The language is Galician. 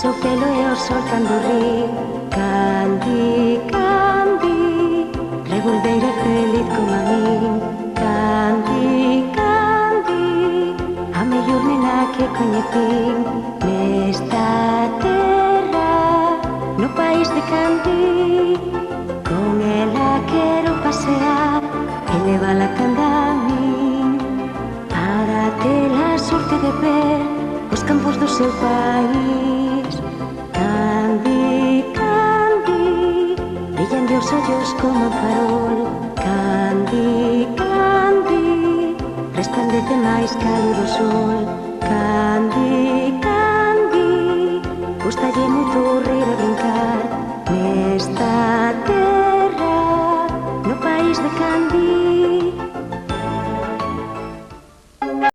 seu pelo e o sol cando ri. Candy, Candy, revolveira feliz como a min. Candy, Candy, a mellor nena que coñecín nesta terra, no país de Candy. Con ela quero pasear e levala canda a min, para ter a sorte de ver os campos do seu país. Candy, Candy, brillan de os ollos como un farol. Candy, Candy, resplandece máis cálido o sol. Candy, Candy, gustalle moito rir e brincar.